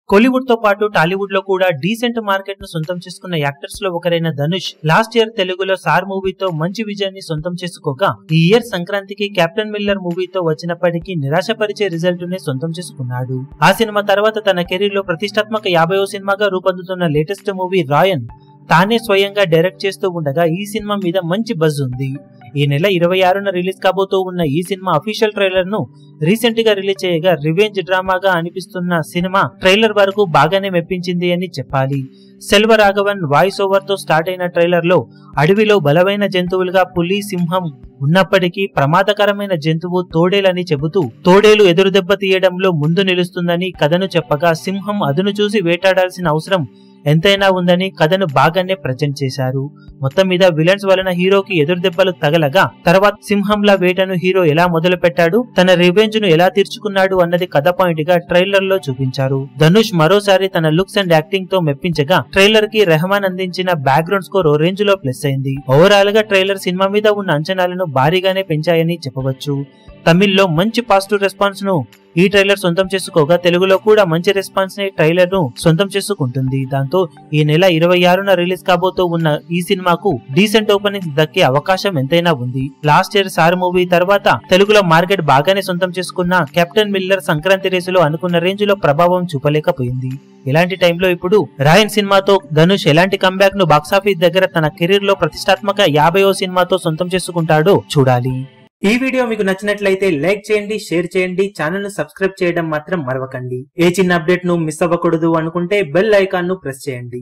కోలీవుడ్ తో పాటు టాలీవుడ్ లో కూడా డీసెంట్ మార్కెట్ ను సొంతం చేసుకున్న యాక్టర్స్ లో ఒకరైన ధనుష్ లాస్ట్ ఇయర్ తెలుగులో సార్ మూవీతో మంచి విజయాన్ని సొంతం చేసుకోగా ఈ ఇయర్ సంక్రాంతికి కెప్టెన్ మిల్లర్ మూవీతో వచ్చినప్పటికీ నిరాశపరిచే రిజల్ట్ ని సొంతం చేసుకున్నాడు. ఆ సినిమా తర్వాత తన కెరీర్ లో ప్రతిష్టాత్మక 50వ సినిమాగా రూపొందుతున్న లేటెస్ట్ మూవీ రాయన్ తానే స్వయంగా డైరెక్ట్ చేస్తూ ఉండగా ఈ సినిమా మీద మంచి బజ్ ఉంది. ఈ నెల 26న రిలీజ్ కాబోతూ ఉన్న ఈ సినిమా అఫీషియల్ ట్రైలర్ ను రీసెంట్ గా రిలీజ్ చేయగా రివెంజ్ డ్రామాగా అనిపిస్తున్న సినిమా ట్రైలర్ వరకు బాగానే మెప్పించింది అని చెప్పాలి. సెల్వరాఘవన్ వాయిస్ ఓవర్ తో స్టార్ట్ అయిన ట్రైలర్ లో అడవిలో బలమైన జంతువులుగా పులి, సింహం ఉన్నప్పటికీ ప్రమాదకరమైన జంతువు తోడేలని చెబుతూ తోడేలు ఎదురు దెబ్బ తీయడంలో ముందు నిలుస్తుందని కథను చెప్పగా సింహం అదును చూసి వేటాడాల్సిన అవసరం ఎంతైనా ఉందని కథను బాగానే ప్రజెంట్ చేశారు. మొత్తం మీద విలన్స్ వలన హీరోకి ఎదురు దెబ్బలు తగలగా తర్వాత సింహంలా వేటను హీరో ఎలా మొదలు పెట్టాడు, తన రివెంజ్ ను ఎలా తీర్చుకున్నాడు అన్నది కథ పాయింట్ గా ట్రైలర్ లో చూపించారు. ధనుష్ మరోసారి తన లుక్స్ అండ్ యాక్టింగ్ తో మెప్పించగా ట్రైలర్ కి రెహమాన్ అందించిన బ్యాక్గ్రౌండ్ స్కోర్ ఓ రేంజ్ లో ప్లస్ అయింది. ఓవరాల్ గా ట్రైలర్ సినిమా మీద ఉన్న అంచనాలను భారీగానే పెంచాయని చెప్పవచ్చు. తమిళ్లో మంచి పాజిటివ్ రెస్పాన్స్ ను ఈ ట్రైలర్ సొంతం చేసుకోగా తెలుగులో కూడా మంచి రెస్పాన్స్ ని ట్రైలర్ ను సొంతం చేసుకుంటుంది. దాంతో ఈ నెల 26న రిలీజ్ కాబోతూ ఉన్న ఈ సినిమాకు డీసెంట్ ఓపెనింగ్ దక్కే అవకాశం ఎంతైనా ఉంది. లాస్ట్ ఇయర్ సార్ మూవీ తర్వాత తెలుగులో మార్కెట్ బాగానే సొంతం చేసుకున్న కెప్టెన్ మిల్లర్ సంక్రాంతి రేసులో అనుకున్న రేంజ్ లో ప్రభావం చూపలేకపోయింది. ఇలాంటి టైంలో ఇప్పుడు రాయన్ సినిమాతో ధనుష్ ఎలాంటి కంబ్యాక్ ను బాక్సాఫీస్ దగ్గర తన కెరీర్ లో ప్రతిష్టాత్మక 50వ సినిమాతో సొంతం చేసుకుంటాడో చూడాలి. ఈ వీడియో మీకు నచ్చినట్లయితే లైక్ చేయండి, షేర్ చేయండి, ఛానల్ ను సబ్స్క్రైబ్ చేయడం మాత్రం మరవకండి. ఏ చిన్న అప్డేట్ ను మిస్ అవ్వకూడదు అనుకుంటే బెల్ ఐకాన్ ను ప్రెస్ చేయండి.